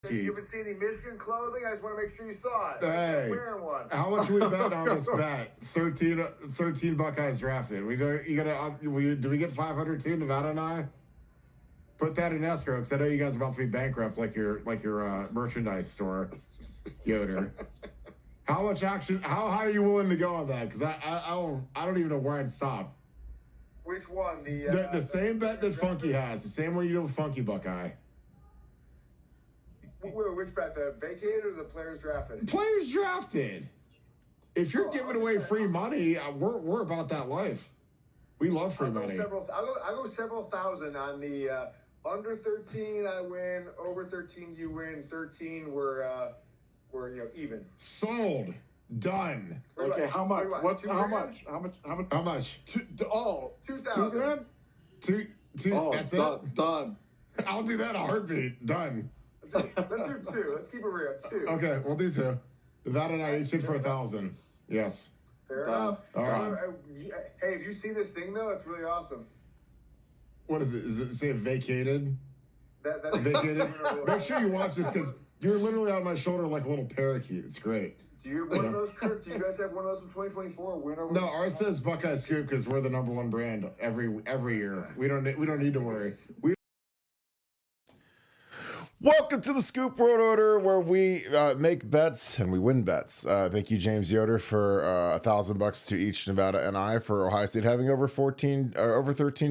You haven't seen any Michigan clothing? I just want to make sure you saw it. Hey, wearing one. How much we bet on this bet? 13 Buckeyes drafted. Do we get 500 too, Nevada and I? Put that in escrow because I know you guys are about to be bankrupt like your merchandise store, Yoder. How much action? How high are you willing to go on that? Because I don't even know where I'd stop. Which one? The same bet that Funky has. The same one you do with Funky Buckeye. Which bet? The vacated or the players drafted? Players drafted. If you're giving away free money, we're about that life. We love free money. I'll go several thousand on the under 13. I win. Over 13, you win. 13, we're even. Sold. Done. Okay, how much? How much? How much? 2,000. Two. Oh, that's it. Done. I'll do that in a heartbeat. Done. Let's do 2. Let's keep it real. 2. Okay, we'll do 2. Nevada and I each in for 1,000. Yes. Fair enough. All right. Hey, have you seen this thing though? It's really awesome. What is it? Is it say vacated? That's vacated. Make sure you watch this because you're literally on my shoulder like a little parakeet. It's great. Do you have one of those, Kirk? Do you guys have one of those from 2024? Win over? No, ours says Buckeye Scoop because we're the #1 brand every year. We don't need to worry. Welcome to the Scoop World Order, where we make bets and we win bets. Thank you, James Yoder, for $1,000 to each Nevada and I for Ohio State having over 13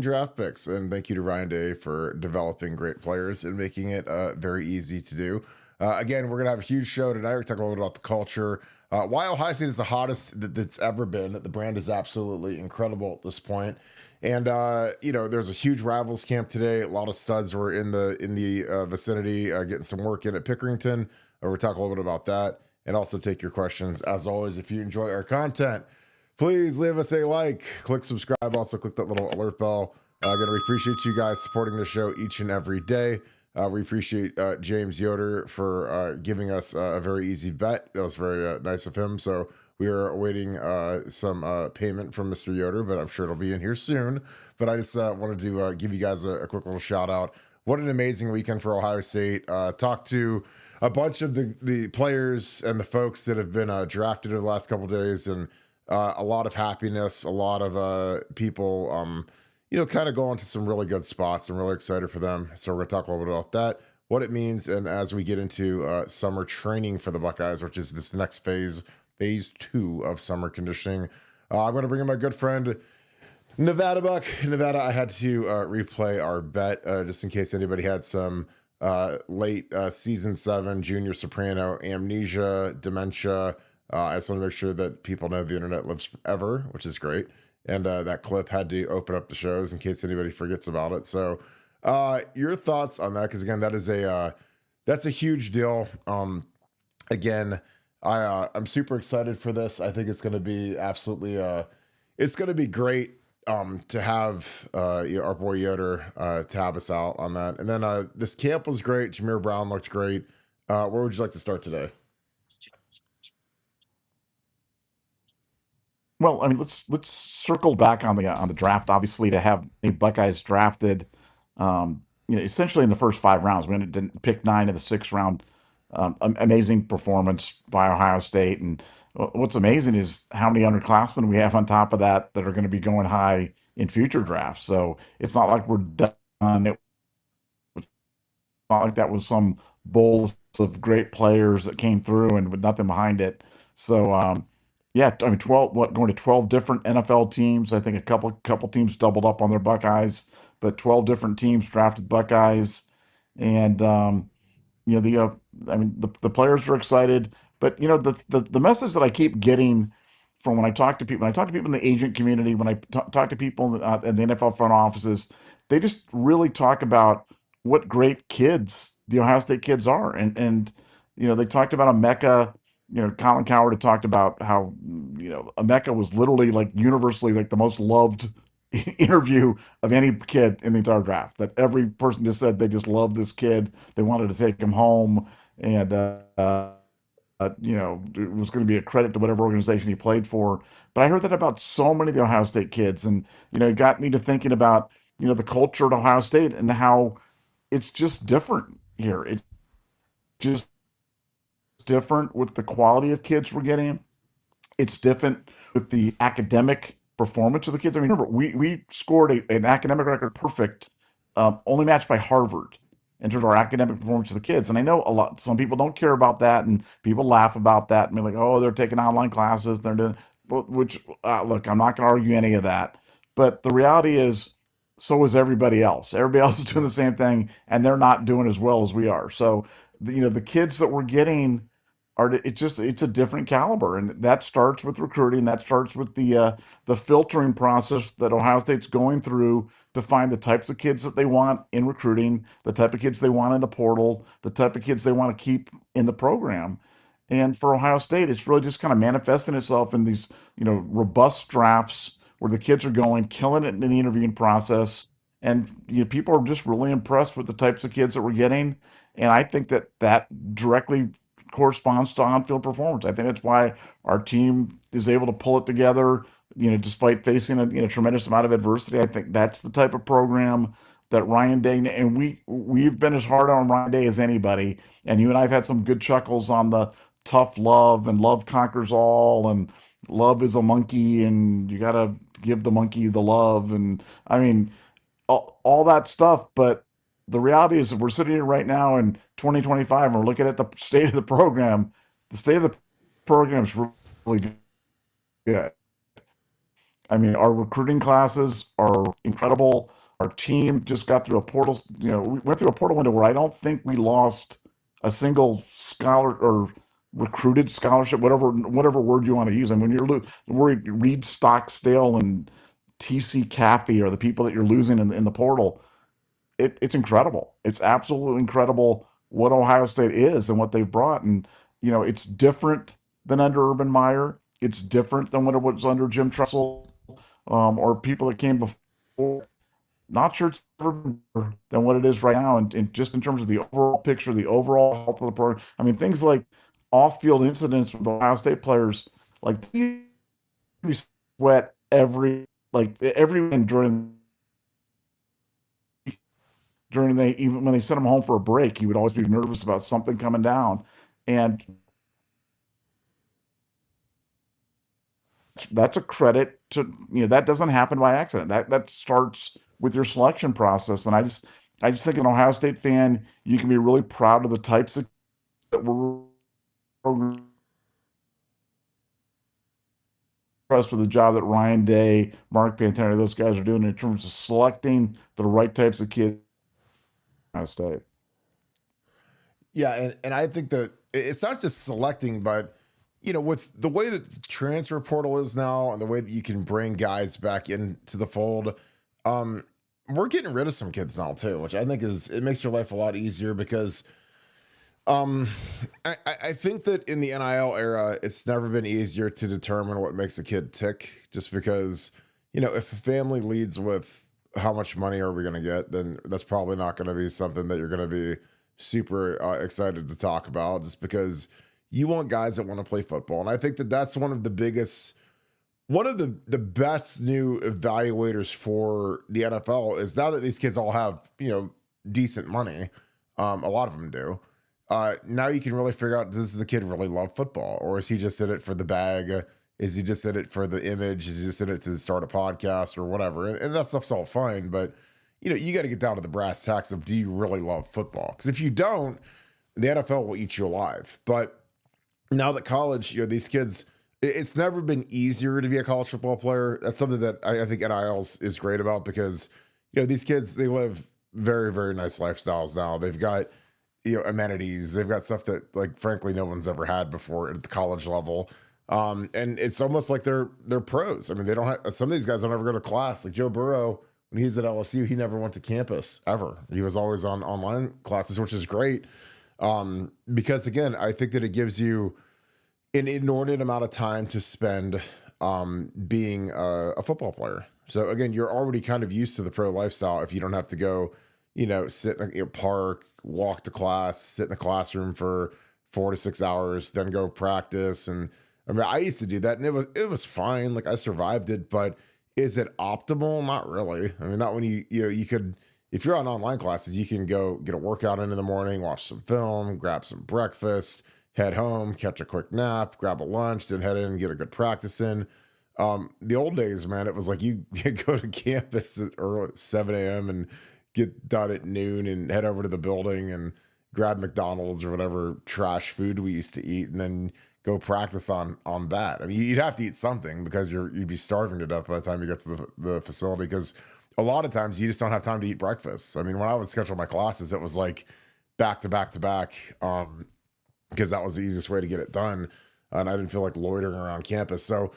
draft picks, and thank you to Ryan Day for developing great players and making it very easy to do. Again, we're gonna have a huge show tonight. We're talking a little bit about the culture, why Ohio State is the hottest that's ever been. The brand is absolutely incredible at this point. And there's a huge rivals camp today. A lot of studs were in the vicinity getting some work in at Pickerington. We'll talk a little bit about that and also take your questions. As always, if you enjoy our content, please leave us a like, click subscribe, also click that little alert bell. Again, we appreciate you guys supporting the show each and every day. We appreciate James Yoder for giving us a very easy bet. That was very nice of him. So we are awaiting some payment from Mr. Yoder, but I'm sure it'll be in here soon. But I just wanted to give you guys a quick little shout out. What an amazing weekend for Ohio State. Talked to a bunch of the players and the folks that have been drafted over the last couple of days, and a lot of happiness, a lot of people, kind of going to some really good spots. I'm really excited for them. So we're going to talk a little bit about that, what it means, and as we get into summer training for the Buckeyes, which is this next phase 2 of summer conditioning. I'm going to bring in my good friend, Nevadabuck. Nevada, I had to replay our bet just in case anybody had some late season 7 junior soprano amnesia, dementia. I just want to make sure that people know the internet lives forever, which is great. And that clip had to open up the shows in case anybody forgets about it. So your thoughts on that? Because again, that's a huge deal. Again, I'm super excited for this. I think it's going to be absolutely, it's going to be great to have our boy Yoder tab us out on that. And then this camp was great. Jameer Brown looked great. Where would you like to start today? Well, I mean, let's circle back on the draft. Obviously, to have the Buckeyes drafted, essentially in the first 5 rounds. We didn't pick 9 in the 6th round. Amazing performance by Ohio State, and what's amazing is how many underclassmen we have on top of that are going to be going high in future drafts. So it's not like we're done. It was not like that was some bolus of great players that came through and with nothing behind it. So yeah, I mean, going to 12 different NFL teams. I think a couple teams doubled up on their Buckeyes, but 12 different teams drafted Buckeyes, and the players are excited. But the message that I keep getting from when I talk to people in the agent community, when I talk to people in the NFL front offices, they just really talk about what great kids the Ohio State kids are, and they talked about Emeka. Colin Cowherd had talked about how, Emeka was literally like universally like the most loved interview of any kid in the entire draft. That every person just said they just loved this kid. They wanted to take him home, and it was going to be a credit to whatever organization he played for. But I heard that about so many of the Ohio State kids, and it got me to thinking about the culture at Ohio State and how it's just different here. just different with the quality of kids we're getting. It's different with the academic performance of the kids. I mean, remember, we scored an academic record perfect, only matched by Harvard in terms of our academic performance of the kids. And I know some people don't care about that, and people laugh about that and be like, "Oh, they're taking online classes, they're doing," which look, I'm not going to argue any of that. But the reality is, so is everybody else. Everybody else is doing the same thing, and they're not doing as well as we are. So, the kids that we're getting it's a different caliber, and that starts with recruiting. That starts with the filtering process that Ohio State's going through to find the types of kids that they want in recruiting, the type of kids they want in the portal, the type of kids they want to keep in the program. And for Ohio State, it's really just kind of manifesting itself in these robust drafts where the kids are going, killing it in the interviewing process, and people are just really impressed with the types of kids that we're getting. And I think that directly corresponds to on-field performance. I think that's why our team is able to pull it together, despite facing a tremendous amount of adversity. I think that's the type of program that Ryan Day, and we've been as hard on Ryan Day as anybody. And you and I've had some good chuckles on the tough love and love conquers all, and love is a monkey, and you got to give the monkey the love. And I mean, all that stuff. But the reality is, if we're sitting here right now in 2025 and we're looking at the state of the program, the state of the program is really good. I mean, our recruiting classes are incredible. Our team just got through a portal. We went through a portal window where I don't think we lost a single scholar or recruited scholarship, whatever word you want to use. And when you're worried, Reed Stockdale and TC Caffey are the people that you're losing in the portal. It's incredible. It's absolutely incredible what Ohio State is and what they've brought. And, it's different than under Urban Meyer. It's different than what it was under Jim Tressel, or people that came before. Not sure it's ever been better than what it is right now. And just in terms of the overall picture, the overall health of the program. I mean, things like off-field incidents with Ohio State players, like you sweat every during even when they sent him home for a break, he would always be nervous about something coming down. And that's a credit to, that doesn't happen by accident. That starts with your selection process. And I just think, an Ohio State fan, you can be really proud of the types of that we're impressed with the job that Ryan Day, Mark Pantani, those guys are doing in terms of selecting the right types of kids. Ohio State. Yeah, and I think that it's not just selecting, but with the way that the transfer portal is now and the way that you can bring guys back into the fold, we're getting rid of some kids now too, which I think it makes your life a lot easier because I think that in the NIL era, it's never been easier to determine what makes a kid tick, just because, if a family leads with how much money are we going to get, then that's probably not going to be something that you're going to be super excited to talk about, just because you want guys that want to play football. And I think that that's one of the best new evaluators for the NFL is now that these kids all have, decent money. A lot of them do. Now you can really figure out, does the kid really love football, or is he just in it for the bag? Is he just in it for the image? Is he just in it to start a podcast or whatever? And that stuff's all fine, but you got to get down to the brass tacks of, do you really love football? Because if you don't, the NFL will eat you alive. But now that college, these kids, it's never been easier to be a college football player. That's something that I think NIL is great about, because these kids, they live very, very nice lifestyles now. They've got amenities. They've got stuff that, like, frankly, no one's ever had before at the college level. And it's almost like they're pros. I mean, they don't have, some of these guys don't ever go to class. Like Joe Burrow, when he's at LSU, he never went to campus ever. He was always on online classes, which is great. Because again, I think that it gives you an inordinate amount of time to spend being a football player. So again, you're already kind of used to the pro lifestyle if you don't have to go, sit in a park, walk to class, sit in a classroom for 4 to 6 hours, then go practice. And I mean, I used to do that, and it was fine. Like, I survived it, but is it optimal? Not really. I mean, not when you could, if you're on online classes, you can go get a workout in the morning, watch some film, grab some breakfast, head home, catch a quick nap, grab a lunch, then head in and get a good practice in. The old days, man, it was like you go to campus at early 7 a.m. and get done at noon and head over to the building and grab McDonald's or whatever trash food we used to eat, and then go practice on that. I mean, you'd have to eat something because you'd be starving to death by the time you get to the facility, because a lot of times you just don't have time to eat breakfast. I mean, when I would schedule my classes, it was like back to back to back, because that was the easiest way to get it done, and I didn't feel like loitering around campus. So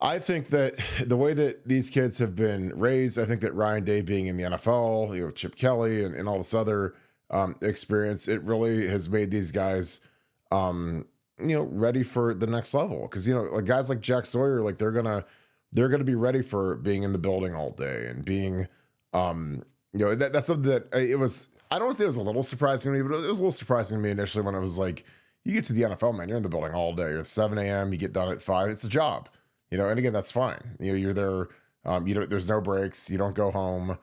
I think that the way that these kids have been raised, I think that Ryan Day being in the NFL, Chip Kelly and all this other experience, it really has made these guys, ready for the next level. Because like guys like Jack Sawyer, like they're gonna be ready for being in the building all day and being, that's something that it was. I don't want to say it was a little surprising to me, but it was a little surprising to me initially when I was like, you get to the NFL, man, you're in the building all day. You're at 7 a.m. You get done at 5. It's a job. And again, that's fine. You're there. There's no breaks. You don't go home.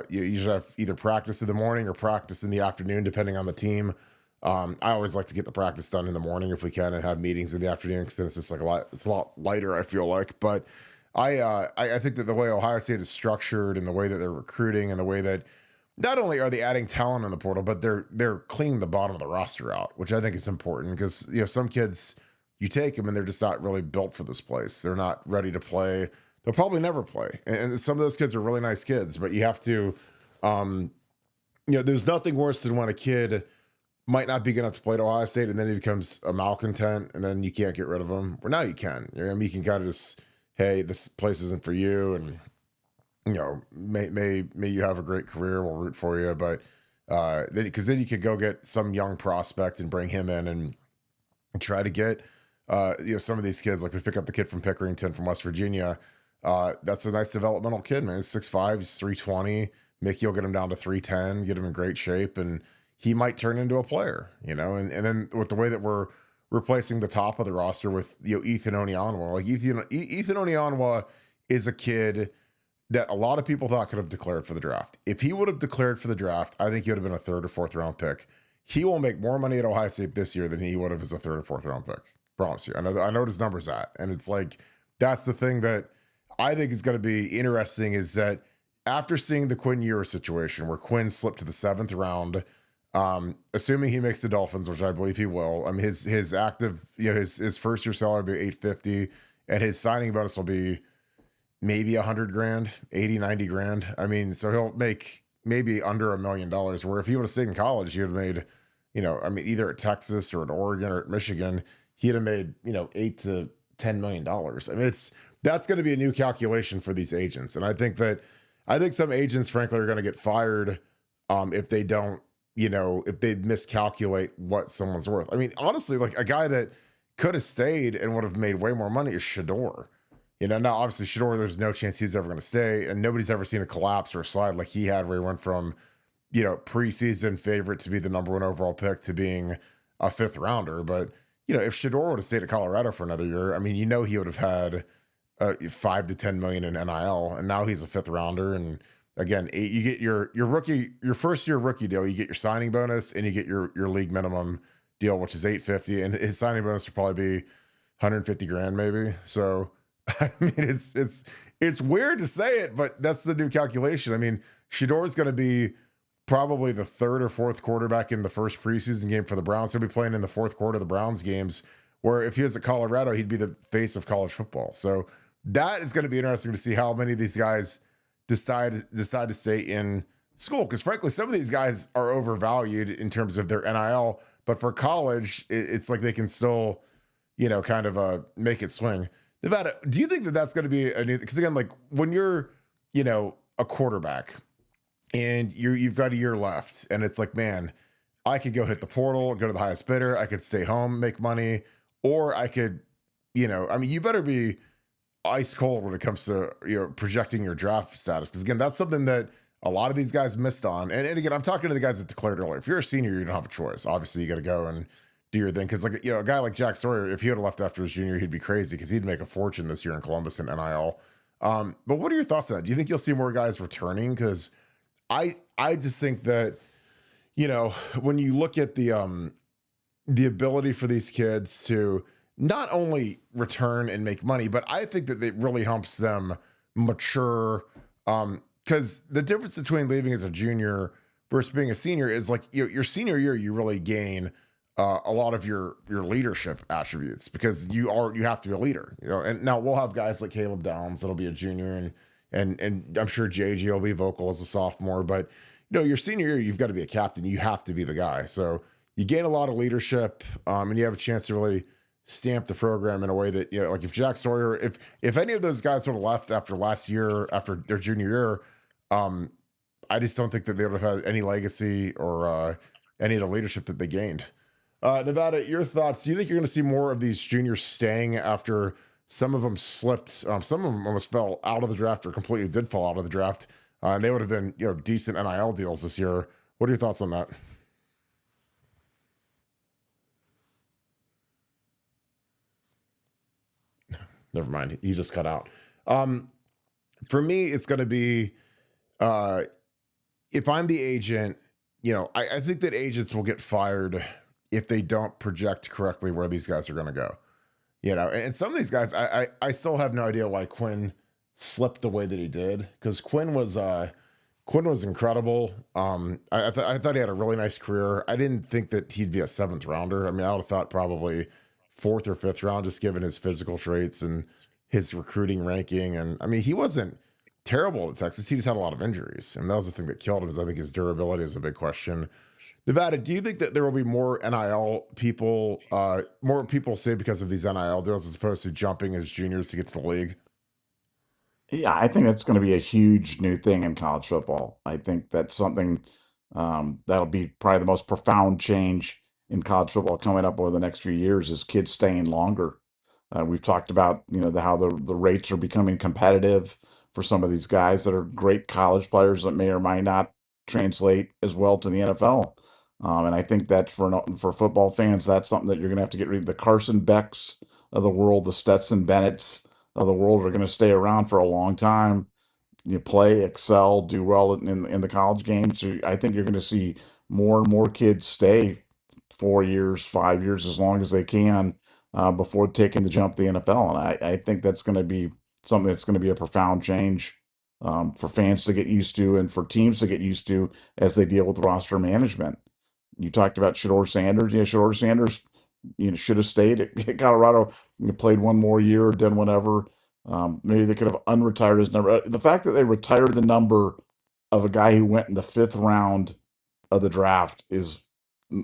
You usually have either practice in the morning or practice in the afternoon, depending on the team. I always like to get the practice done in the morning if we can, and have meetings in the afternoon, because then it's just it's a lot lighter, I feel like. But I think that the way Ohio State is structured and the way that they're recruiting and the way that not only are they adding talent in the portal, but they're cleaning the bottom of the roster out, which I think is important, because some kids, you take them and they're just not really built for this place. They're not ready to play. They'll probably never play. And some of those kids are really nice kids, but you have to, there's nothing worse than when a kid might not be good enough to play at Ohio State, and then he becomes a malcontent, and then you can't get rid of him. Well, now you can. You can kind of just, hey, this place isn't for you, and may you have a great career. We'll root for you, but because then you could go get some young prospect and bring him in and try to get some of these kids. Like we pick up the kid from Pickerington from West Virginia. That's a nice developmental kid, man. He's 6'5", he's 320. Mickey will get him down to 310, get him in great shape, and he might turn into a player, and then with the way that we're replacing the top of the roster with, Ethan Onyanwa. Like Ethan Onyanwa is a kid that a lot of people thought could have declared for the draft. If he would have declared for the draft, I think he would have been a 3rd or 4th round pick. He will make more money at Ohio State this year than he would have as a 3rd or 4th round pick. Promise you. I know what his numbers at. And it's like, that's the thing that I think is going to be interesting, is that after seeing the Quinn Ewers situation where Quinn slipped to the 7th round, assuming he makes the Dolphins, which I believe he will, I mean, his active, his first year salary will be $850, and his signing bonus will be maybe $100,000, 80, 90 grand. I mean, so he'll make maybe under $1 million, where if he would have stayed in college, he would have made, either at Texas or at Oregon or at Michigan, he'd have made, $8 to $10 million. I mean, that's going to be a new calculation for these agents. And I think some agents, frankly, are going to get fired if they don't, if they miscalculate what someone's worth. I mean, honestly, like a guy that could have stayed and would have made way more money is Shador. Now obviously Shador, there's no chance he's ever going to stay, and nobody's ever seen a collapse or a slide like he had, where he went from, preseason favorite to be the number 1 overall pick to being a 5th rounder. But, if Shador would have stayed at Colorado for another year, I mean, he would have had $5 to $10 million in NIL, and now he's a 5th rounder. And again, you get your first year rookie deal, you get your signing bonus, and you get your league minimum deal, which is $850, and his signing bonus will probably be $150,000 maybe. So, I mean, it's weird to say it, but that's the new calculation. I mean, Shador's going to be probably the 3rd or 4th quarterback in the first preseason game for the Browns. He'll be playing in the 4th quarter of the Browns games, where if he was at Colorado, he'd be the face of college football. So that is going to be interesting to see how many of these guys decide to stay in school. Because frankly, some of these guys are overvalued in terms of their NIL, but for college, it's like they can still, kind of make it swing. Nevada, do you think that that's going to be a new? Because again, like when you're, a quarterback and you've got a year left, and it's like, man, I could go hit the portal, go to the highest bidder, I could stay home, make money, or I could, you better be ice cold when it comes to projecting your draft status, because again, that's something that a lot of these guys missed on. And again, I'm talking to the guys that declared earlier. If you're a senior, you don't have a choice. Obviously, you got to go and do your thing, because like a guy like Jack Sawyer, if he had left after his junior, he'd be crazy, because he'd make a fortune this year in Columbus and NIL. But what are your thoughts on that? Do you think you'll see more guys returning? Because I I just think that, you know, when you look at the ability for these kids to not only return and make money, but I think that it really helps them mature. Because the difference between leaving as a junior versus being a senior is like your senior year, you really gain a lot of your leadership attributes because you have to be a leader, you know. And now we'll have guys like Caleb Downs that'll be a junior, and I'm sure JG will be vocal as a sophomore. But you know, your senior year, you've got to be a captain. You have to be the guy. So you gain a lot of leadership, and you have a chance to really stamp the program in a way that, you know, like if Jack Sawyer, if any of those guys would have left after last year, after their junior year, I just don't think that they would have had any legacy or any of the leadership that they gained. Nevada, your thoughts? Do you think you're going to see more of these juniors staying after some of them slipped? Some of them almost fell out of the draft or completely did fall out of the draft, and they would have been, you know, decent NIL deals this year. What are your thoughts on that? Never mind. He just cut out. For me, it's going to be, if I'm the agent, you know, I think that agents will get fired if they don't project correctly where these guys are going to go. You know, and some of these guys, I still have no idea why Quinn slipped the way that he did, because Quinn was incredible. I thought he had a really nice career. I didn't think that he'd be a 7th rounder. I mean, I would have thought probably 4th or 5th round, just given his physical traits and his recruiting ranking. And I mean, he wasn't terrible at Texas. He just had a lot of injuries. And that was the thing that killed him, is I think his durability is a big question. Nevada, do you think that there will be more NIL people, more people say because of these NIL deals as opposed to jumping as juniors to get to the league? Yeah, I think that's going to be a huge new thing in college football. I think that's something that'll be probably the most profound change in college football coming up over the next few years, is kids staying longer. We've talked about, you know, how the rates are becoming competitive for some of these guys that are great college players that may or might not translate as well to the NFL. And I think that for football fans, that's something that you're going to have to get rid of. The Carson Becks of the world, the Stetson Bennett's of the world are going to stay around for a long time. You play, excel, do well in the college game. So I think you're going to see more and more kids stay 4 years, 5 years, as long as they can before taking the jump to the NFL. And I think that's going to be something that's going to be a profound change for fans to get used to and for teams to get used to as they deal with roster management. You talked about Shedeur Sanders. Yeah, Shedeur Sanders, you know, should have stayed at Colorado. You know, played one more year, done whatever. Maybe they could have unretired his number. The fact that they retired the number of a guy who went in the 5th round of the draft is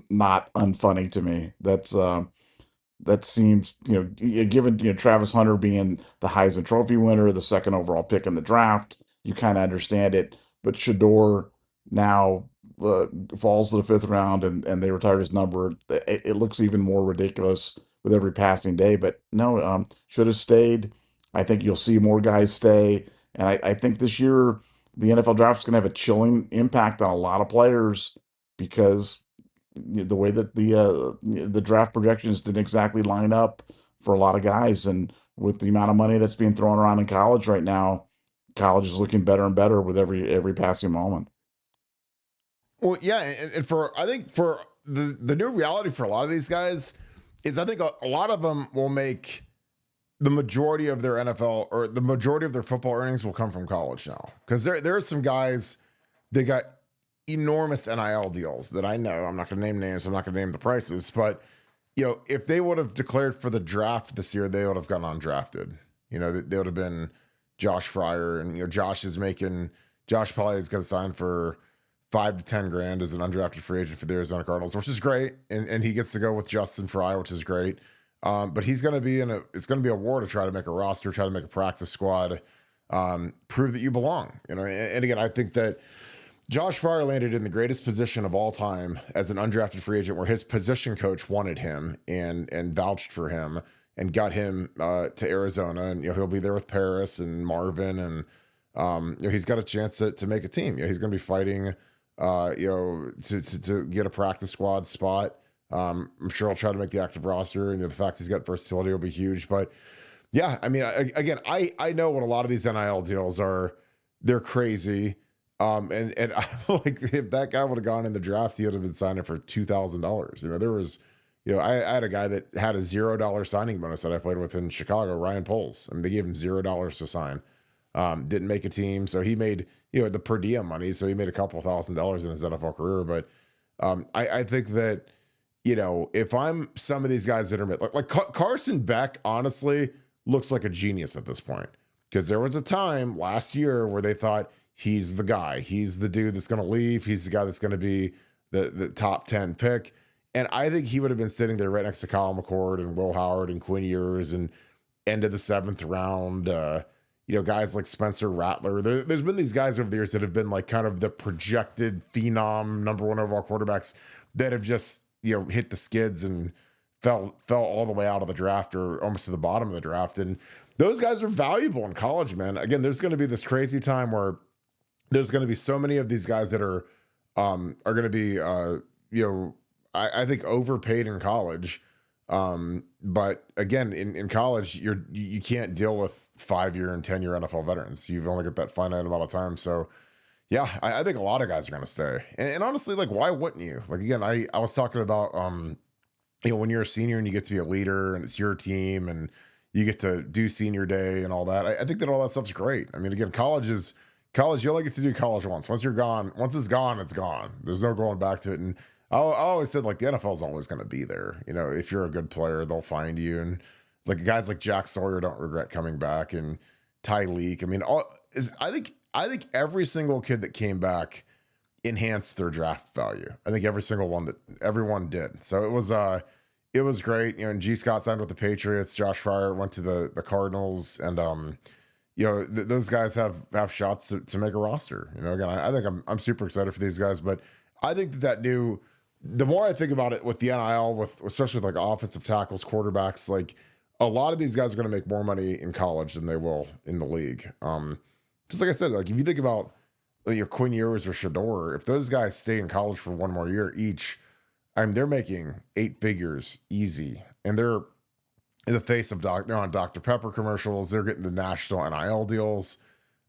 not unfunny to me. That seems, you know, given, you know, Travis Hunter being the Heisman Trophy winner, the 2nd overall pick in the draft, you kind of understand it. But Shedeur now falls to the 5th round, and they retired his number. It looks even more ridiculous with every passing day. But no, should have stayed. I think you'll see more guys stay, and I think this year the NFL draft is going to have a chilling impact on a lot of players, because the way that the draft projections didn't exactly line up for a lot of guys, and with the amount of money that's being thrown around in college right now, college is looking better and better with every passing moment. Well, yeah, and I think for the new reality for a lot of these guys is, I think a lot of them will make the majority of their NFL or the majority of their football earnings will come from college now, because there are some guys that got enormous NIL deals that I know. I'm not going to name names. I'm not going to name the prices, but you know, if they would have declared for the draft this year, they would have gone undrafted. You know, they would have been Josh Fryer, and you know, Josh probably is going to sign for $5 to $10 grand as an undrafted free agent for the Arizona Cardinals, which is great, and he gets to go with Justin Fry, which is great. But he's going to be it's going to be a war to try to make a roster, try to make a practice squad, prove that you belong. You know, and again, I think that Josh Fryer landed in the greatest position of all time as an undrafted free agent, where his position coach wanted him and vouched for him and got him to Arizona, and you know, he'll be there with Paris and Marvin, and you know, he's got a chance to make a team. You know, he's going to be fighting, you know, to get a practice squad spot. I'm sure I'll try to make the active roster, and you know, the fact he's got versatility will be huge. But yeah, I mean, I know what a lot of these NIL deals are. They're crazy. And like if that guy would have gone in the draft, he would have been signing for $2,000. There was, I had a guy that had a $0 signing bonus that I played with in Chicago, Ryan Poles. I mean, they gave him $0 to sign. Didn't make a team, so he made the per diem money, so he made a couple $1,000s in his NFL career. But I think that if I'm some of these guys that are like Carson Beck, honestly looks like a genius at this point, because there was a time last year where they thought he's the guy, he's the dude that's going to leave, he's the guy that's going to be the top 10 pick. And I think he would have been sitting there right next to Kyle McCord and Will Howard and Quinn Ewers and end of the 7th round. Guys like Spencer Rattler. There's been these guys over the years that have been like kind of the projected phenom number 1 overall quarterbacks that have just hit the skids and fell all the way out of the draft or almost to the bottom of the draft. And those guys are valuable in college, man. Again, there's going to be this crazy time where there's going to be so many of these guys that are going to be I think overpaid in college. But again, in college, you can't deal with 5-year and 10-year NFL veterans. You've only got that finite amount of time. So yeah, I think a lot of guys are going to stay. And honestly, like, why wouldn't you? Like, again, I was talking about, when you're a senior and you get to be a leader and it's your team and you get to do senior day and all that. I think that all that stuff's great. I mean, again, college. You only get to do college once. Once you're gone, once it's gone, it's gone. There's no going back to it. And I always said, like, the NFL is always going to be there. If you're a good player, they'll find you. And like guys like Jack Sawyer don't regret coming back, and Ty Leak. I mean, I think every single kid that came back enhanced their draft value. I think every single one that everyone did. So it was great. And G. Scott signed with the Patriots. Josh Fryer went to the Cardinals, and those guys have shots to make a roster. Again, I think I'm super excited for these guys, but I think the more I think about it with the NIL, especially with like offensive tackles, quarterbacks, like a lot of these guys are going to make more money in college than they will in the league. Just like I said, like if you think about your Quinn Ewers or Shador, if those guys stay in college for one more year each, I mean, they're making 8 figures easy, and they're in the face of they're on Dr. Pepper commercials. They're getting the national NIL deals.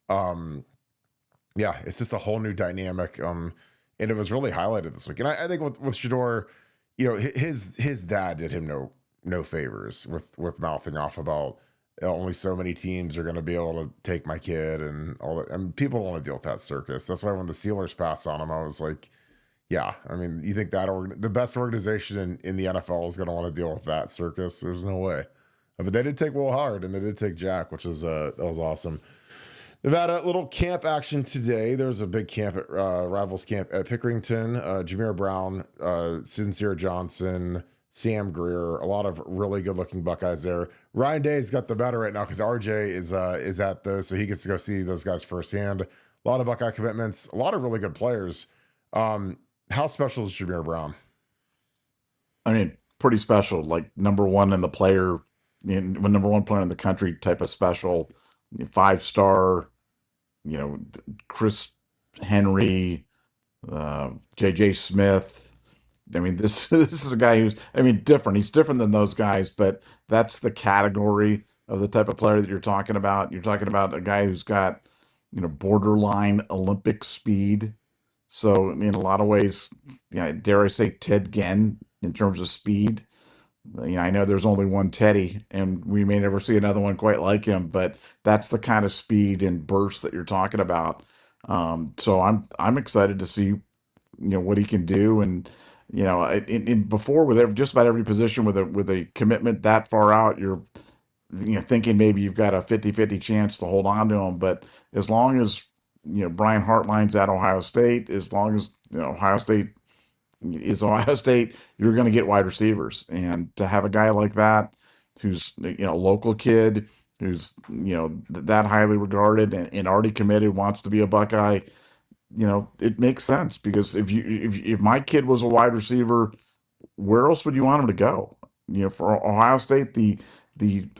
Yeah, it's just a whole new dynamic. And it was really highlighted this week. And I think with Shador, his dad did him no favors with mouthing off about only so many teams are going to be able to take my kid and all that. I mean, people don't want to deal with that circus. That's why when the Steelers passed on him, I was like, yeah, I mean, you think that the best organization in the NFL is going to want to deal with that circus? There's no way. But they did take Will Howard and they did take Jack, which was that was awesome. Nevada, little camp action today. There was a big camp at Rivals Camp at Pickerington. Jameer Brown, Sincere Johnson, Sam Greer, a lot of really good-looking Buckeyes there. Ryan Day's got the better right now because RJ is at those, so he gets to go see those guys firsthand. A lot of Buckeye commitments, a lot of really good players. How special is Jameer Brown? I mean, pretty special. Like number 1 in the player, number 1 player in the country type of special. 5-star. Chris Henry, JJ Smith. I mean, this is a guy who's, different. He's different than those guys, but that's the category of the type of player that you're talking about. You're talking about a guy who's got, borderline Olympic speed. So in a lot of ways, dare I say Ted Ginn in terms of speed. I know there's only one Teddy, and we may never see another one quite like him, but that's the kind of speed and burst that you're talking about. So I'm excited to see, what he can do. And, before with just about every position with a commitment that far out, you're, thinking maybe you've got a 50-50 chance to hold on to him. But as long as, Brian Hartline's at Ohio State, as long as, Ohio State is Ohio State, you're going to get wide receivers. And to have a guy like that, who's, a local kid, who's, that highly regarded and already committed, wants to be a Buckeye, it makes sense. Because if my kid was a wide receiver, where else would you want him to go? For Ohio State, the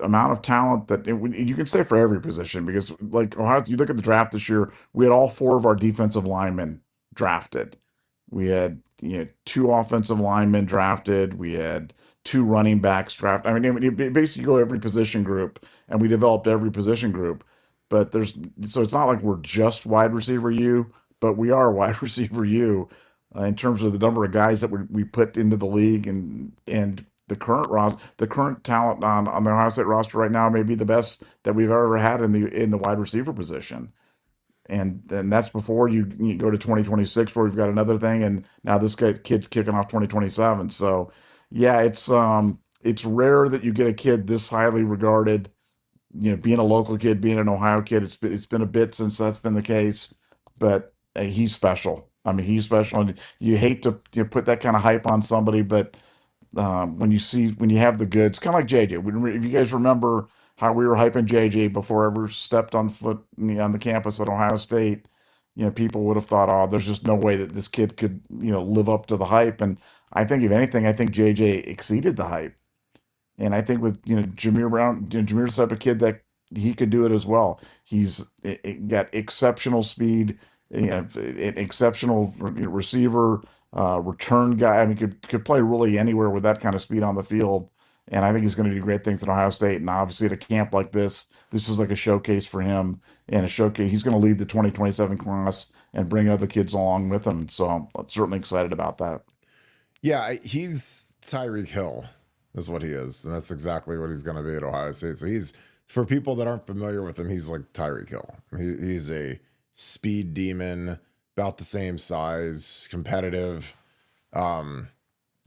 amount of talent that you can say for every position, because like Ohio, you look at the draft this year, we had all 4 of our defensive linemen drafted. We had 2 offensive linemen drafted. We had 2 running backs drafted. I mean, you basically go every position group, and we developed every position group. But so it's not like we're just wide receiver U, but we are wide receiver U in terms of the number of guys that we put into the league, and the current talent on the Ohio State roster right now may be the best that we've ever had in the wide receiver position. And that's before you go to 2026 where we've got another thing, and now this kid kicking off 2027. So yeah, it's rare that you get a kid this highly regarded, being a local kid, being an Ohio kid. It's been a bit since that's been the case, but he's special. I mean, he's special, and you hate to put that kind of hype on somebody, but when you have the goods, kind of like JJ. If you guys remember how we were hyping JJ before ever stepped on foot on the campus at Ohio State, people would have thought, oh, there's just no way that this kid could, live up to the hype. And I think if anything, I think JJ exceeded the hype. And I think with Jameer Brown, Jameer's the type of kid that he could do it as well. He's got exceptional speed, an exceptional receiver, return guy. I mean, could play really anywhere with that kind of speed on the field. And I think he's going to do great things at Ohio State. And obviously, at a camp like this is like a showcase for him, and a showcase. He's going to lead the 2027 class and bring other kids along with him. So I'm certainly excited about that. Yeah, he's Tyreek Hill is what he is, and that's exactly what he's going to be at Ohio State. So he's, for people that aren't familiar with him, he's like Tyreek Hill. He's a speed demon, about the same size, competitive,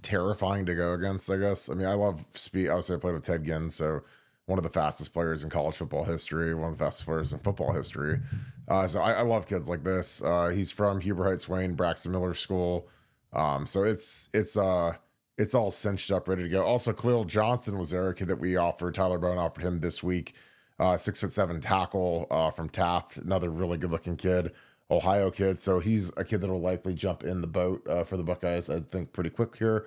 terrifying to go against, I guess. I mean, I love speed. Obviously, I played with Ted Ginn, so one of the fastest players in college football history, one of the fastest players in football history. So I love kids like this. He's from Huber Heights Wayne, Braxton Miller School. So it's all cinched up, ready to go. Also, Khalil Johnson was there, a kid that we offered. Tyler Bowen offered him this week. 6'7" tackle from Taft, another really good looking kid, Ohio kid. So he's a kid that will likely jump in the boat for the Buckeyes, I think, pretty quick here.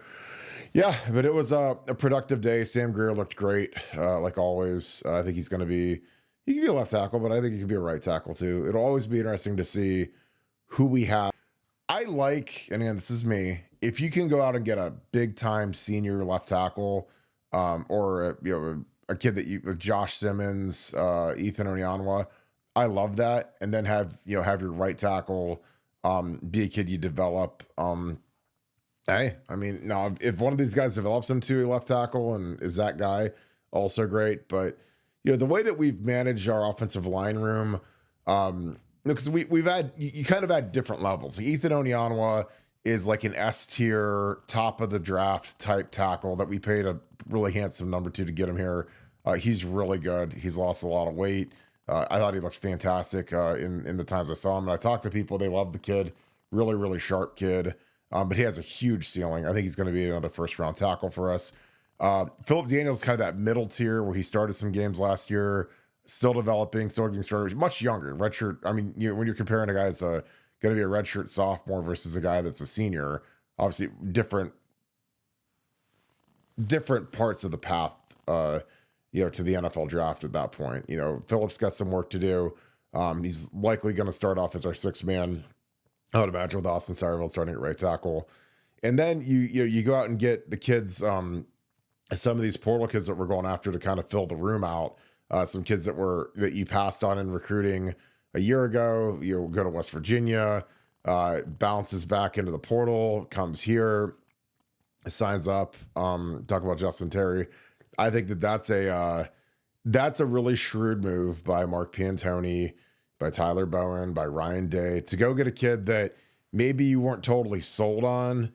Yeah, but it was a productive day. Sam Greer looked great, like always. I think he can be a left tackle, but I think he can be a right tackle too. It'll always be interesting to see who we have. I like, and again, this is me, if you can go out and get a big time senior left tackle, or a kid that Josh Simmons, Ethan Onyanwa, I love that. And then have your right tackle be a kid you develop. Hey, I mean, now if one of these guys develops into a left tackle and is that guy, also great. But the way that we've managed our offensive line room, because we've had, you kind of had different levels. Ethan Onyanwa is like an S tier, top of the draft type tackle that we paid a really handsome number to get him here. He's really good. He's lost a lot of weight. I thought he looked fantastic in the times I saw him. And I talked to people, they love the kid. Really, really sharp kid. But he has a huge ceiling. I think he's going to be another first round tackle for us. Philip Daniels, kind of that middle tier where he started some games last year, still developing, still getting started. Much younger, redshirt. I mean, when you're comparing a guy that's going to be a redshirt sophomore versus a guy that's a senior, obviously different parts of the path, to the NFL draft at that point. Philip's got some work to do. He's likely going to start off as our sixth man, I would imagine, with Austin Sarville starting at right tackle. And then you go out and get the kids, some of these portal kids that we're going after to kind of fill the room out. Some kids that you passed on in recruiting a year ago. You go to West Virginia, bounces back into the portal, comes here, signs up. Talk about Justin Terry. I think that's a really shrewd move by Mark Piantoni, by Tyler Bowen, by Ryan Day, to go get a kid that maybe you weren't totally sold on,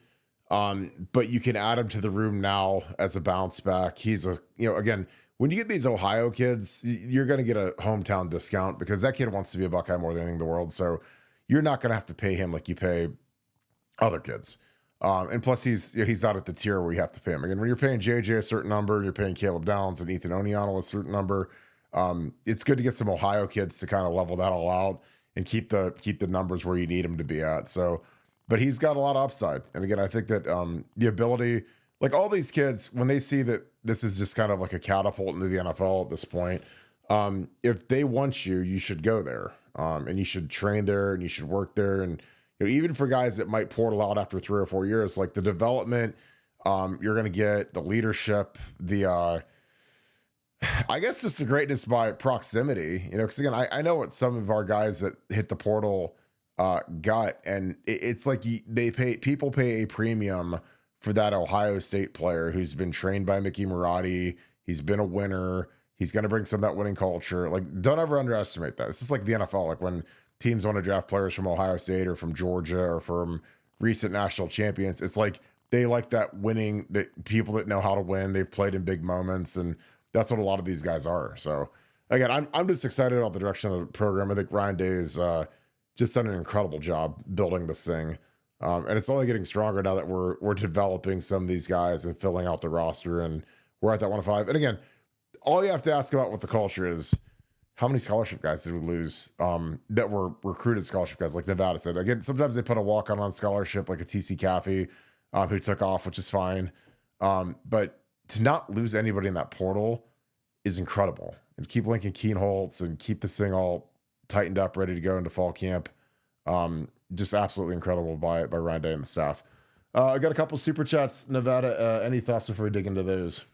but you can add him to the room now as a bounce back. He's again, when you get these Ohio kids, you're going to get a hometown discount because that kid wants to be a Buckeye more than anything in the world. So you're not going to have to pay him like you pay other kids. And plus he's not at the tier where you have to pay him. Again, when you're paying JJ a certain number, you're paying Caleb Downs and Ethan Onyanwa a certain number. It's good to get some Ohio kids to kind of level that all out and keep the numbers where you need them to be at. So, but he's got a lot of upside. And again, I think that the ability, like all these kids, when they see that this is just kind of like a catapult into the NFL at this point, if they want you, you should go there, and you should train there and you should work there. And even for guys that might portal out after 3 or 4 years, like the development, you're going to get the leadership, I guess just the greatness by proximity, because again, I know what some of our guys that hit the portal got, and it's like people pay a premium for that Ohio State player who's been trained by Mickey Marotti. He's been a winner. He's going to bring some of that winning culture. Like, don't ever underestimate that. It's just like the NFL. Like when teams want to draft players from Ohio State or from Georgia or from recent national champions, it's like they like that winning, that people that know how to win. They've played in big moments, and that's what a lot of these guys are. So again, I'm just excited about the direction of the program. I think Ryan Day is just done an incredible job building this thing. And it's only getting stronger now that we're developing some of these guys and filling out the roster, and we're at that 105. And again, all you have to ask about what the culture is, how many scholarship guys did we lose that were recruited scholarship guys, like Nevada said. Again, sometimes they put a walk-on on scholarship, like a TC Caffey, who took off, which is fine. But to not lose anybody in that portal is incredible. And keep linking Keenholz and keep this thing all tightened up, ready to go into fall camp. Just absolutely incredible by Ryan Day and the staff. I got a couple super chats, Nevada. Any thoughts before we dig into those?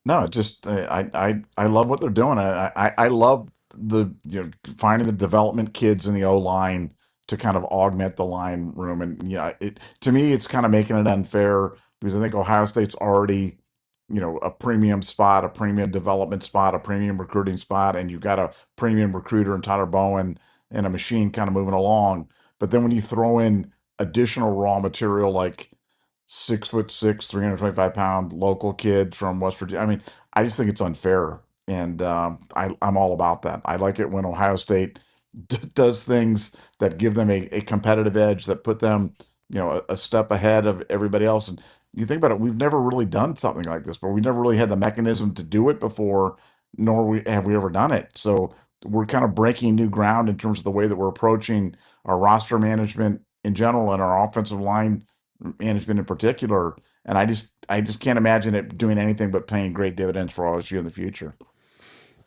No, just I love what they're doing. I love the finding the development kids in the O line to kind of augment the line room, and to me it's kind of making it unfair because I think Ohio State's already a premium spot, a premium development spot, a premium recruiting spot, and you've got a premium recruiter in Tyler Bowen and a machine kind of moving along. But then when you throw in additional raw material like 6'6", 325-pound local kid from West Virginia, I mean, I just think it's unfair, and I'm all about that. I like it when Ohio State does things that give them a competitive edge, that put them a step ahead of everybody else. And you think about it, we've never really done something like this, but we never really had the mechanism to do it before, nor have we ever done it. So we're kind of breaking new ground in terms of the way that we're approaching our roster management in general and our offensive line management in particular. And I just can't imagine it doing anything but paying great dividends for OSU in the future.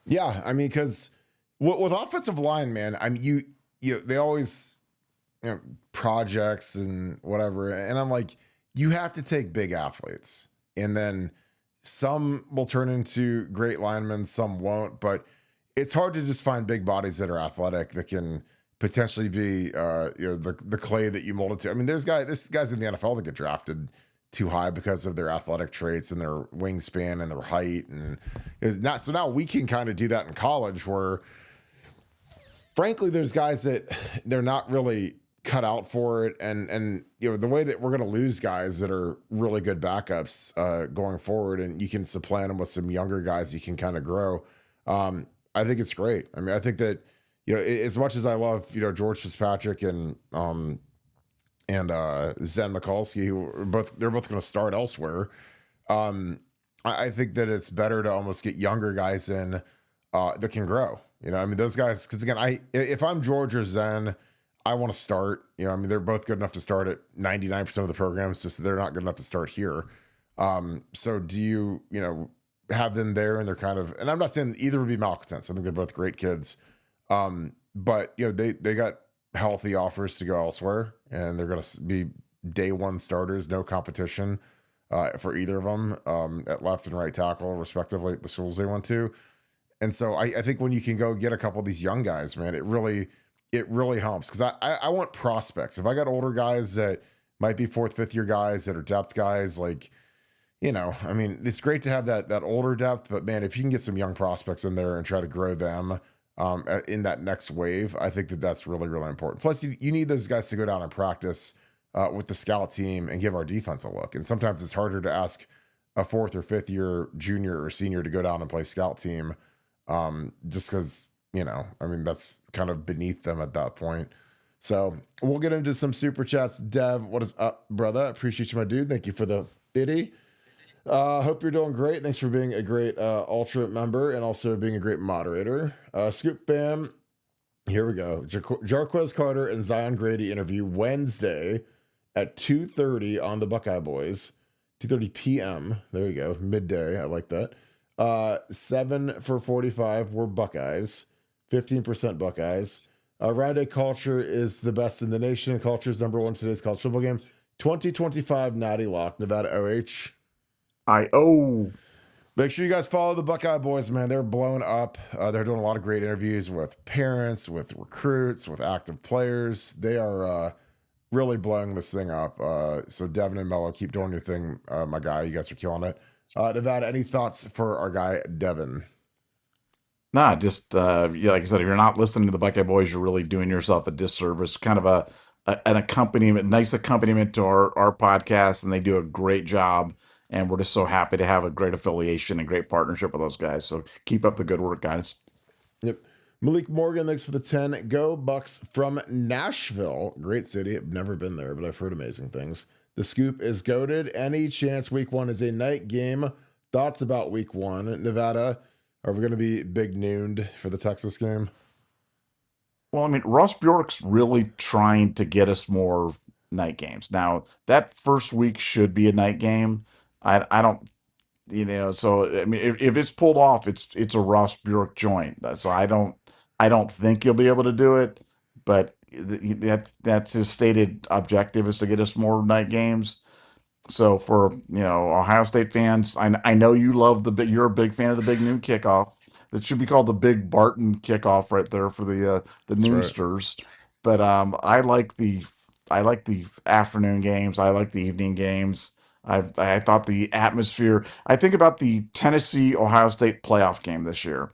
Yeah, I mean, because with offensive line, man, I mean, they always projects and whatever, and I'm like, you have to take big athletes, and then some will turn into great linemen, some won't. But it's hard to just find big bodies that are athletic that can potentially be the clay that you molded to. I mean, there's guys in the NFL that get drafted too high because of their athletic traits and their wingspan and their height, and it's not. So now we can kind of do that in college, where frankly, there's guys that they're not really cut out for it, and the way that we're going to lose guys that are really good backups going forward, and you can supplant them with some younger guys you can kind of grow. I think it's great. I mean, I think that as much as I love George Fitzpatrick and Zen Mikulski, who they're both going to start elsewhere. I think that it's better to almost get younger guys in that can grow. I mean, those guys, because again, if I'm George or Zen, I want to start. I mean, they're both good enough to start at 99% of the programs, just they're not good enough to start here. So do you have them there, and they're kind of, and I'm not saying either would be malcontents. I think they're both great kids. But they got healthy offers to go elsewhere, and they're going to be day one starters, no competition for either of them at left and right tackle, respectively, at the schools they went to. And so I think when you can go get a couple of these young guys, man, it really helps, because I want prospects. If I got older guys that might be fourth, fifth year guys that are depth guys, like, I mean, it's great to have that older depth, but man, if you can get some young prospects in there and try to grow them in that next wave, I think that's really, really important. Plus, you need those guys to go down and practice with the scout team and give our defense a look. And sometimes it's harder to ask a fourth or fifth year junior or senior to go down and play scout team just because, I mean, that's kind of beneath them at that point. So we'll get into some super chats. Dev, what is up, brother? Appreciate you, my dude. Thank you for the biddy. Hope you're doing great. Thanks for being a great Ultra member and also being a great moderator. Scoop Bam, here we go. Jarquez Carter and Zion Grady interview Wednesday at 2:30 on the Buckeye Boys. 2:30 p.m. There you go. Midday. I like that. 7 for 45 were Buckeyes. 15% Buckeyes. Round A culture is the best in the nation. Culture is number one today's college football game. 2025 Natty Lock, Nevada OH. Make sure you guys follow the Buckeye Boys, man. They're blowing up. They're doing a lot of great interviews with parents, with recruits, with active players. They are really blowing this thing up. So Devin and Mello, keep doing your thing, my guy. You guys are killing it. Nevada, any thoughts for our guy Devin? Nah, just yeah, like I said, if you're not listening to the Buckeye Boys, you're really doing yourself a disservice. Kind of an accompaniment, nice accompaniment to our podcast, and they do a great job. And we're just so happy to have a great affiliation and great partnership with those guys. So keep up the good work, guys. Yep. Malik Morgan, thanks for the 10. Go Bucks from Nashville. Great city. I've never been there, but I've heard amazing things. The Scoop is goated. Any chance week 1 is a night game? Thoughts about week 1? Nevada, are we going to be big nooned for the Texas game? Well, I mean, Ross Bjork's really trying to get us more night games. Now, that first week should be a night game. I don't, so I mean, if it's pulled off, it's a Ross Bjork joint. So I don't think he'll be able to do it, but that's his stated objective, is to get us more night games. So for Ohio State fans, I know you love you're a big fan of the big noon kickoff. That should be called the Big Barton kickoff right there for the That's noonsters. But I like the afternoon games. I like the evening games. I thought the atmosphere. I think about the Tennessee Ohio State playoff game this year,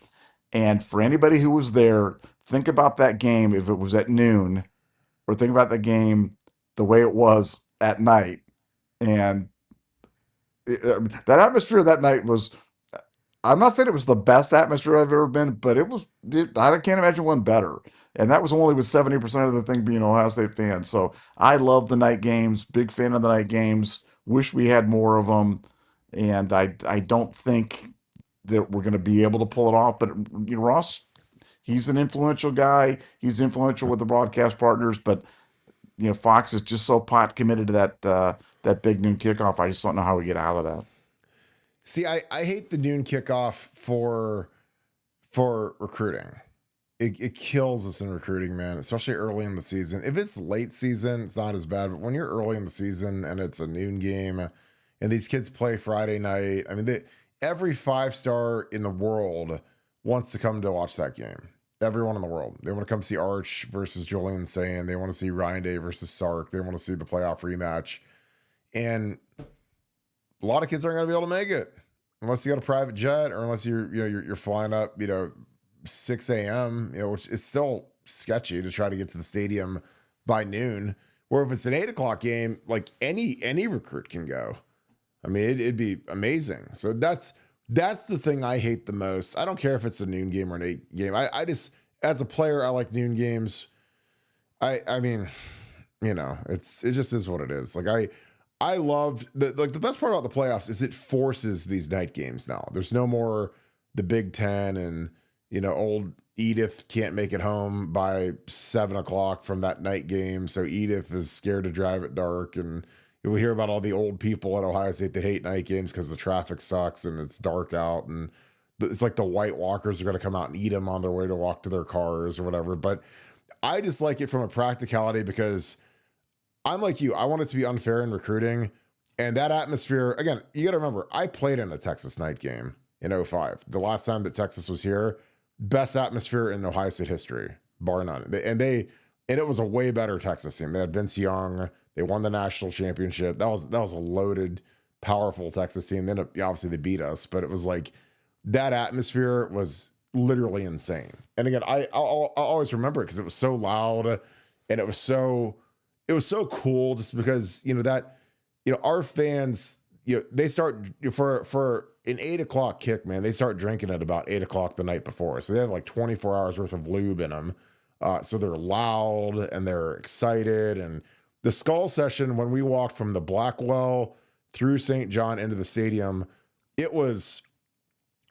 and for anybody who was there, think about that game if it was at noon, or think about the game the way it was at night. And that atmosphere that night was, I'm not saying it was the best atmosphere I've ever been, but I can't imagine one better. And that was only with 70% of the thing being Ohio State fans. So I love the night games, big fan of the night games, wish we had more of them. And I don't think that we're going to be able to pull it off. But Ross, he's an influential guy. He's influential with the broadcast partners, but Fox is just so pot committed to that big noon kickoff. I just don't know how we get out of that. See, I hate the noon kickoff for recruiting. It kills us in recruiting, man, especially early in the season. If it's late season, it's not as bad. But when you're early in the season and it's a noon game and these kids play Friday night, I mean, every 5-star in the world wants to come to watch that game. Everyone in the world. They want to come see Arch versus Julian Sayin. They want to see Ryan Day versus Sark. They want to see the playoff rematch. And a lot of kids aren't going to be able to make it unless you got a private jet, or unless you're flying up, 6 a.m., which is still sketchy to try to get to the stadium by noon. Or if it's an 8 o'clock game, like any recruit can go. I mean, it'd be amazing. So that's the thing I hate the most. I don't care if it's a noon game or an 8 game. I just, as a player, I like noon games. I mean, it just is what it is. Like I loved the best part about the playoffs is it forces these night games now. There's no more the Big Ten and old Edith can't make it home by 7 o'clock from that night game. So Edith is scared to drive at dark, and you'll hear about all the old people at Ohio State that hate night games because the traffic sucks and it's dark out, and it's like the White Walkers are going to come out and eat them on their way to walk to their cars or whatever. But I just like it from a practicality because I'm like you. I want it to be unfair in recruiting. And that atmosphere, again, you got to remember, I played in a Texas night game in 2005. The last time that Texas was here, best atmosphere in Ohio State history, bar none. And it was a way better Texas team. They had Vince Young. They won the national championship. That was a loaded, powerful Texas team. Then obviously they beat us, but it was like that atmosphere was literally insane. And again, I'll always remember it because it was so loud and it was so cool just because, our fans, they start for an 8 o'clock kick, man, they start drinking at about 8 o'clock the night before. So they have like 24 hours worth of lube in them. So they're loud and they're excited. And the Skull Session, when we walked from the Blackwell through St. John into the stadium, it was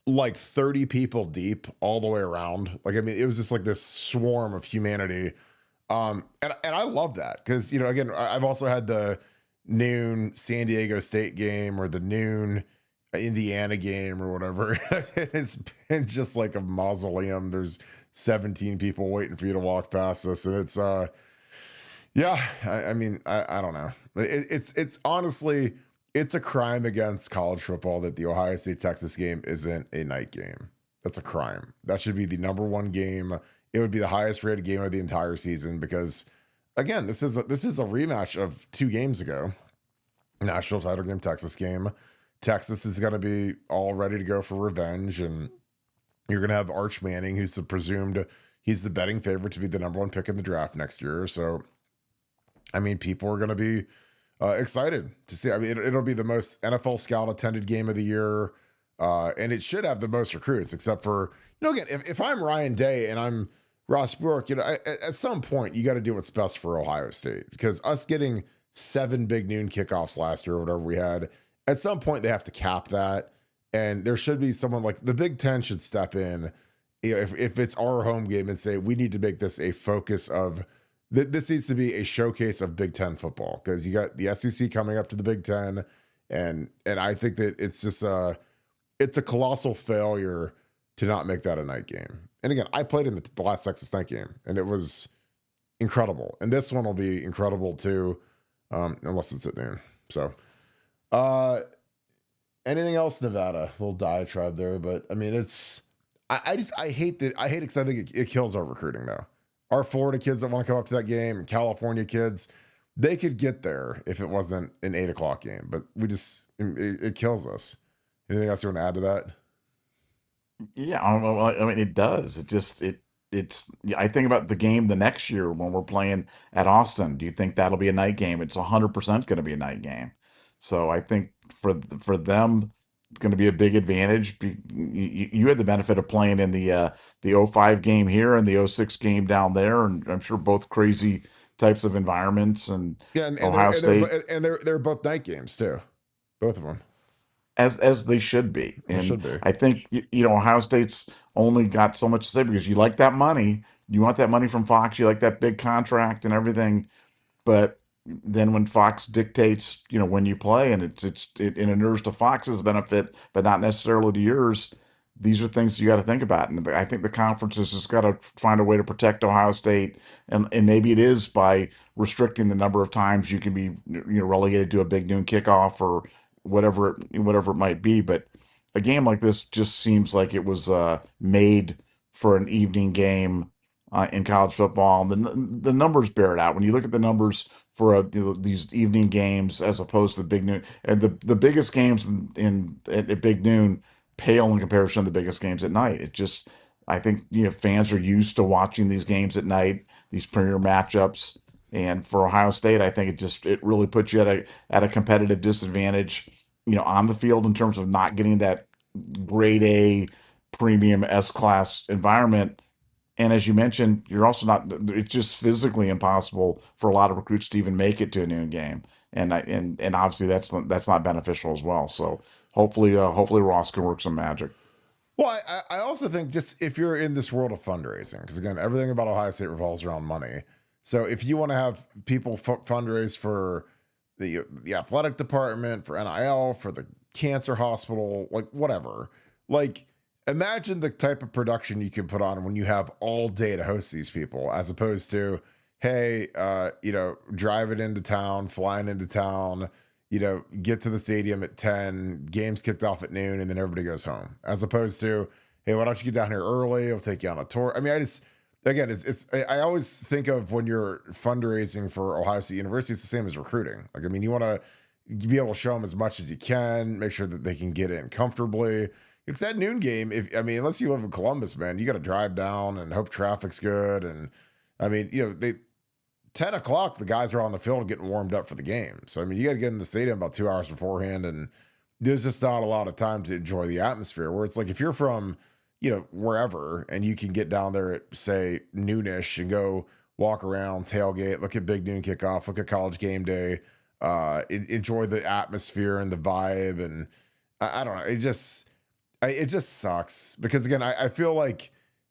like 30 people deep all the way around. Like, I mean, it was just like this swarm of humanity. And I love that because, again, I've also had the noon San Diego State game or the noon Indiana game or whatever. It's been just like a mausoleum. There's 17 people waiting for you to walk past us. And it's, I mean, I don't know. It's honestly, it's a crime against college football that the Ohio State Texas game isn't a night game. That's a crime. That should be the number one game. It would be the highest rated game of the entire season because, again, this is a rematch of 2 games ago. National title game, Texas game. Texas is going to be all ready to go for revenge, and you're going to have Arch Manning, who's he's the betting favorite to be the number 1 pick in the draft next year. So, I mean, people are going to be excited to see. I mean, it'll be the most NFL scout attended game of the year, and it should have the most recruits, except for, again, if I'm Ryan Day and I'm Ross Bjork, at some point you got to do what's best for Ohio State, because us getting 7 big noon kickoffs last year or whatever we had, at some point they have to cap that, and there should be someone like the Big Ten should step in, if it's our home game, and say we need to make this a focus of. This needs to be a showcase of Big Ten football, because you got the SEC coming up to the Big Ten, and I think that it's just it's a colossal failure to not make that a night game. And again, I played in the last Texas night game, and it was incredible. And this one will be incredible too, unless it's at noon. So, anything else, Nevada? A little diatribe there, but I mean, I hate it because I think it kills our recruiting though. Our Florida kids that want to come up to that game, California kids, they could get there if it wasn't an 8 o'clock game, but it kills us. Anything else you want to add to that? Yeah, I mean, it does. It's. I think about the game the next year when we're playing at Austin. Do you think that'll be a night game? It's 100% going to be a night game. So I think for them, it's going to be a big advantage. You had the benefit of playing in the '05 game here and the '06 game down there, and I'm sure both crazy types of environments. And Yeah, and Ohio State, they're both night games too, both of them. as they should be. They And should be. I think Ohio State's only got so much to say because you like that money, you want that money from Fox, you like that big contract and everything, but then when Fox dictates, when you play, and it inures to Fox's benefit, but not necessarily to yours. These are things you got to think about, and I think the conference has just got to find a way to protect Ohio State, and maybe it is by restricting the number of times you can be relegated to a big noon kickoff or whatever it might be. But a game like this just seems like it was made for an evening game in college football. And the numbers bear it out. When you look at the numbers for these evening games as opposed to the big noon, and the biggest games at big noon pale in comparison to the biggest games at night. It just, I think, fans are used to watching these games at night, these premier matchups. And for Ohio State, I think it really puts you at a competitive disadvantage, on the field in terms of not getting that grade A premium S-class environment. And as you mentioned, you're also not. It's just physically impossible for a lot of recruits to even make it to a noon game, and obviously that's not beneficial as well. So hopefully Ross can work some magic. Well, I also think just if you're in this world of fundraising, because again, everything about Ohio State revolves around money. So if you want to have people fundraise for the athletic department, for NIL, for the cancer hospital, like whatever, like imagine the type of production you can put on when you have all day to host these people, as opposed to, hey, driving into town, flying into town, get to the stadium at 10, games kicked off at noon, and then everybody goes home. As opposed to, hey, why don't you get down here early? I'll take you on a tour. I mean, I always think of when you're fundraising for Ohio State University, it's the same as recruiting. Like, I mean, you want to be able to show them as much as you can, make sure that they can get in comfortably. It's that noon game. Unless you live in Columbus, man, you got to drive down and hope traffic's good. And I mean, 10 o'clock, the guys are on the field getting warmed up for the game. So, I mean, you got to get in the stadium about 2 hours beforehand, and there's just not a lot of time to enjoy the atmosphere. Where it's like, if you're from, wherever, and you can get down there at, say, noonish and go walk around, tailgate, look at big noon kickoff, look at college game day, enjoy the atmosphere and the vibe. And I don't know. It just sucks because, again, I feel like,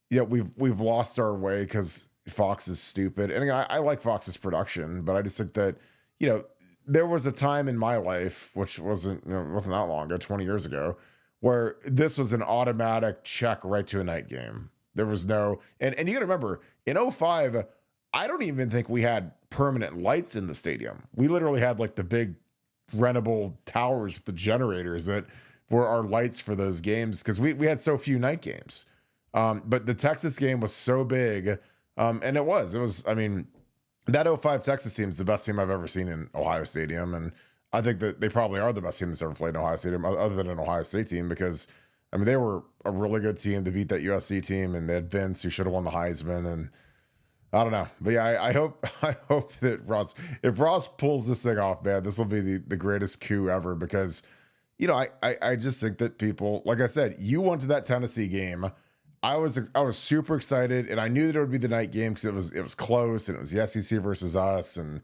we've lost our way because Fox is stupid. And again, I like Fox's production, but I just think that, there was a time in my life, which wasn't that long ago, 20 years ago, where this was an automatic check right to a night game. There was no, and you got to remember, in '05, I don't even think we had permanent lights in the stadium. We literally had like the big rentable towers with the generators that were our lights for those games because we had so few night games. But the Texas game was so big, and it was. I mean, that '05 Texas team is the best team I've ever seen in Ohio Stadium, and I think that they probably are the best team that's ever played in Ohio Stadium, other than an Ohio State team, because I mean they were a really good team to beat that USC team, and they had Vince who should have won the Heisman, and I don't know, but yeah, I hope that if Ross pulls this thing off, man, this will be the greatest coup ever because, you know, I just think that people, like I said, you went to that Tennessee game. I was super excited, and I knew that it would be the night game because it was close and it was the SEC versus us, and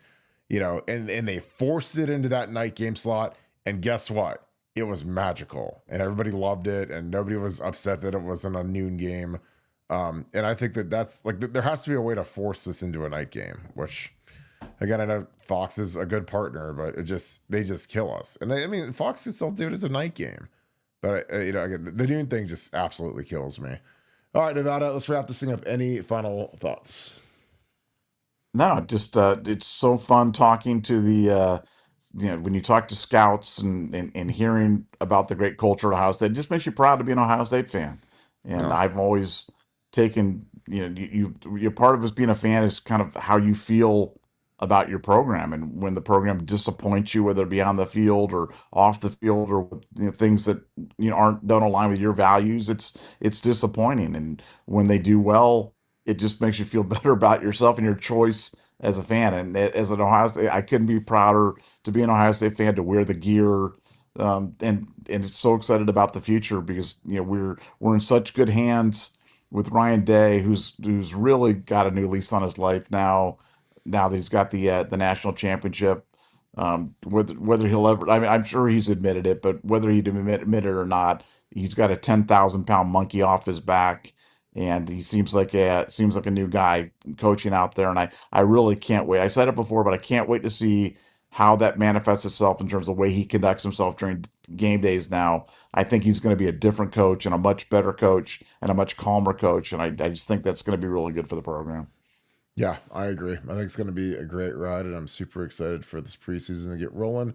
you know, and they forced it into that night game slot, and guess what? It was magical, and everybody loved it, and nobody was upset that it wasn't a noon game. And I think that's like there has to be a way to force this into a night game, which again I know Fox is a good partner, but they just kill us. And I mean Fox can still do it as a night game, but you know again the noon thing just absolutely kills me. All right, Nevada, let's wrap this thing up. Any final thoughts? No, just it's so fun talking to the when you talk to scouts and hearing about the great culture at Ohio State, it just makes you proud to be an Ohio State fan. And No. I've always taken, you're part of us being a fan is kind of how you feel about your program. And when the program disappoints you, whether it be on the field or off the field or things that don't align with your values, it's disappointing. And when they do well, it just makes you feel better about yourself and your choice as a fan. And as an Ohio State, I couldn't be prouder to be an Ohio State fan, to wear the gear, and it's so excited about the future because we're in such good hands with Ryan Day, who's really got a new lease on his life now. Now that he's got the national championship, whether he'll ever, I mean, I'm sure he's admitted it, but whether he'd admit it or not, he's got a 10,000-pound monkey off his back, and he seems like a new guy coaching out there. And I really can't wait. I said it before, but I can't wait to see how that manifests itself in terms of the way he conducts himself during game days now. I think he's going to be a different coach and a much better coach and a much calmer coach. And I just think that's going to be really good for the program. Yeah, I agree. I think it's going to be a great ride, and I'm super excited for this preseason to get rolling.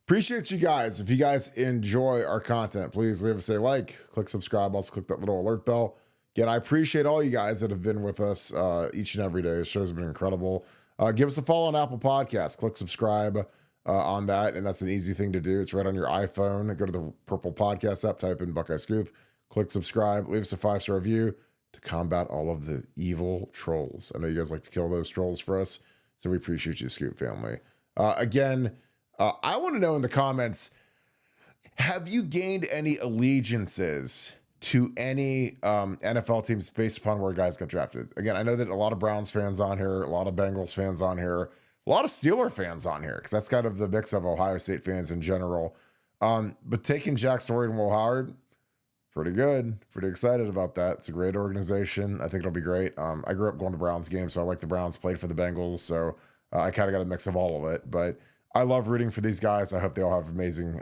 Appreciate you guys. If you guys enjoy our content, please leave us a like, click subscribe, also click that little alert bell. Again, I appreciate all you guys that have been with us each and every day. The show's been incredible. Give us a follow on Apple Podcasts. Click subscribe on that, and that's an easy thing to do. It's right on your iPhone. Go to the purple podcast app, type in Buckeye Scoop, click subscribe, leave us a 5-star review to combat all of the evil trolls. I know you guys like to kill those trolls for us, so we appreciate you, Scoop family. Again, I want to know in the comments, have you gained any allegiances to any NFL teams based upon where guys got drafted? Again, I know that a lot of Browns fans on here, a lot of Bengals fans on here, a lot of Steeler fans on here, because that's kind of the mix of Ohio State fans in general. But taking Jack Story and Will Howard, pretty good. Pretty excited about that. It's a great organization. I think it'll be great. I grew up going to Browns games, so I like the Browns, played for the Bengals, so I kind of got a mix of all of it. But I love rooting for these guys. I hope they all have amazing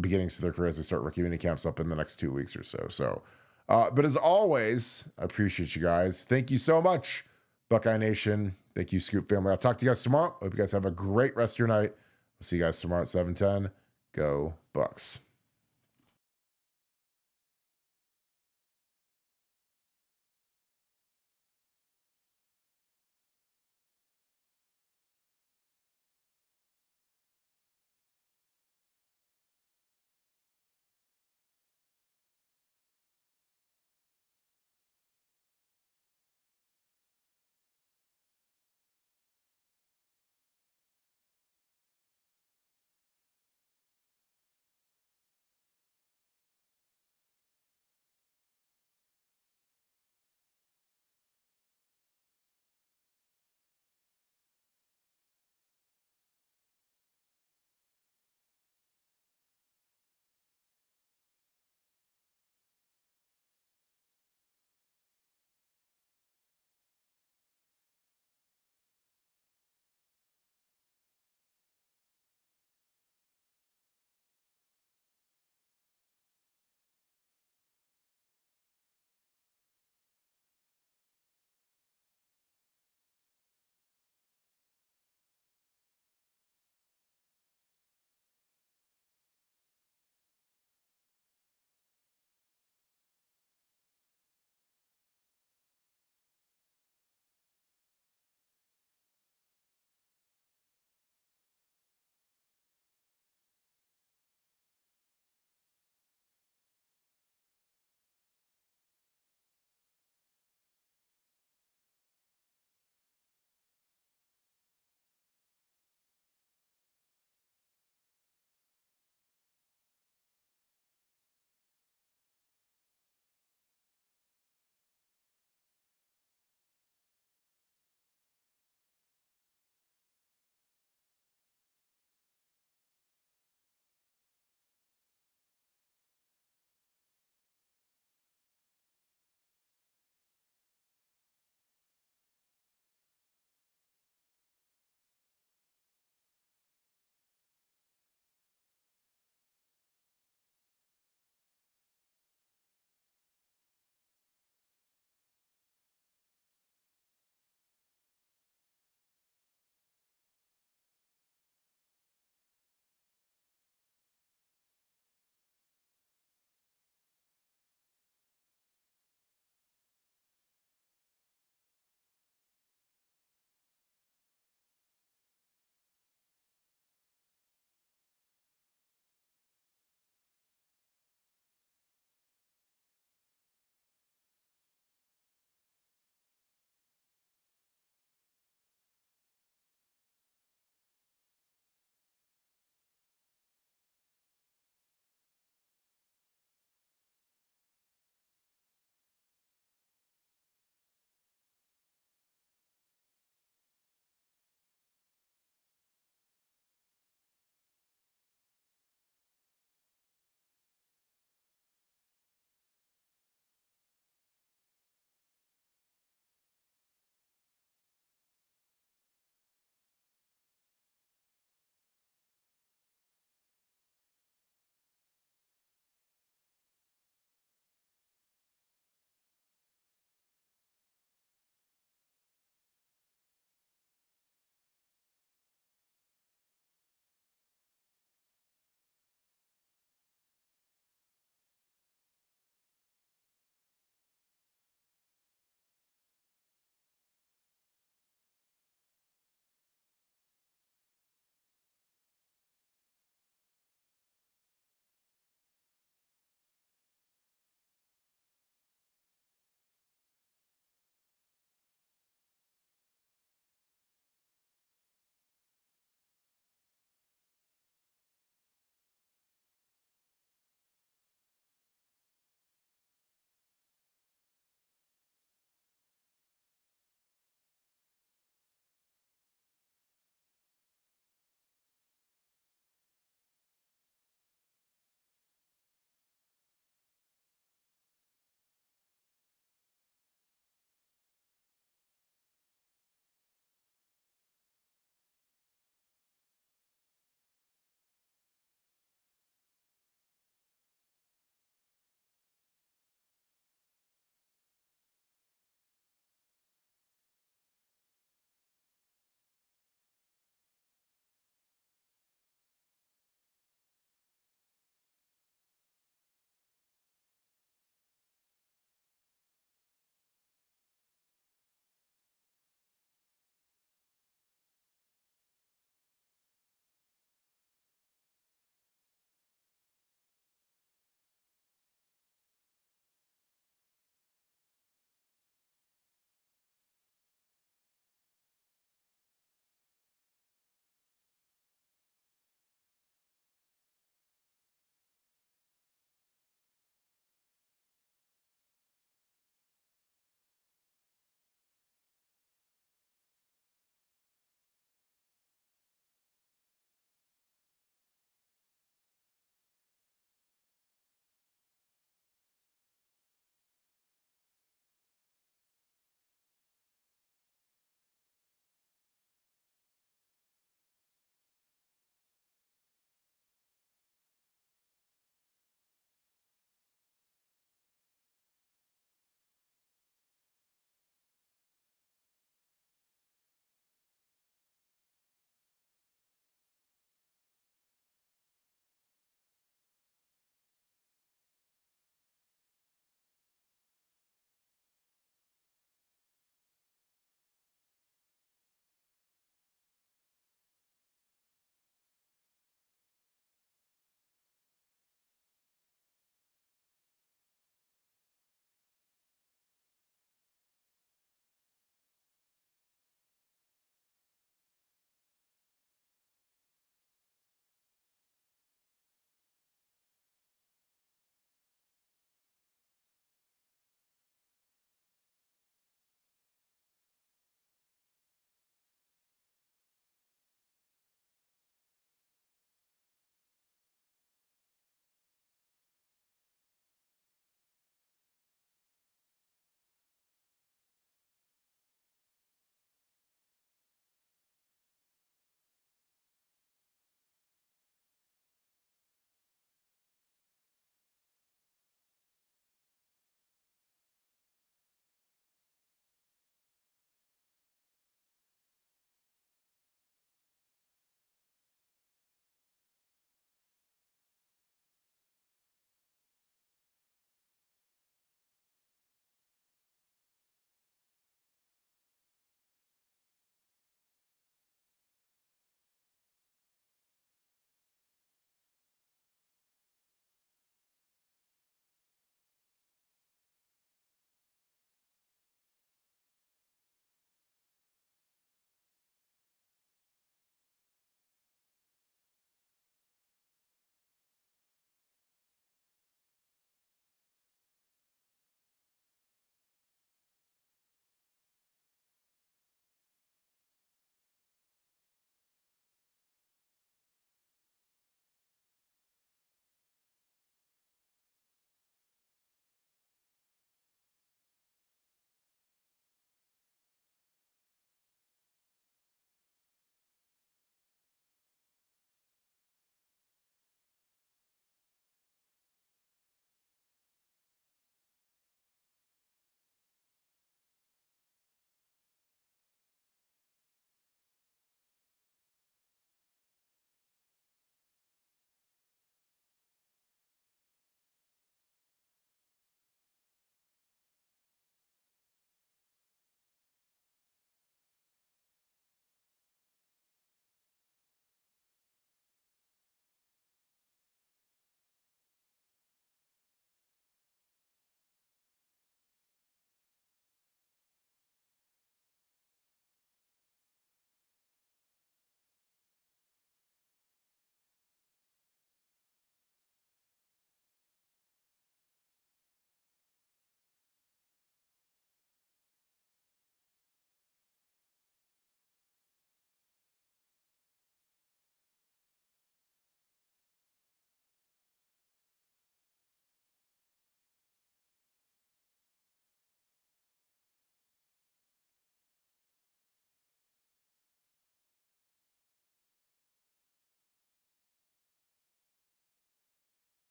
beginnings to their careers. They start rookie mini camps up in the next 2 weeks or so. But as always, I appreciate you guys. Thank you so much, Buckeye Nation. Thank you, Scoop family. I'll talk to you guys tomorrow. Hope you guys have a great rest of your night. We'll see you guys tomorrow at 7:10. Go Bucks.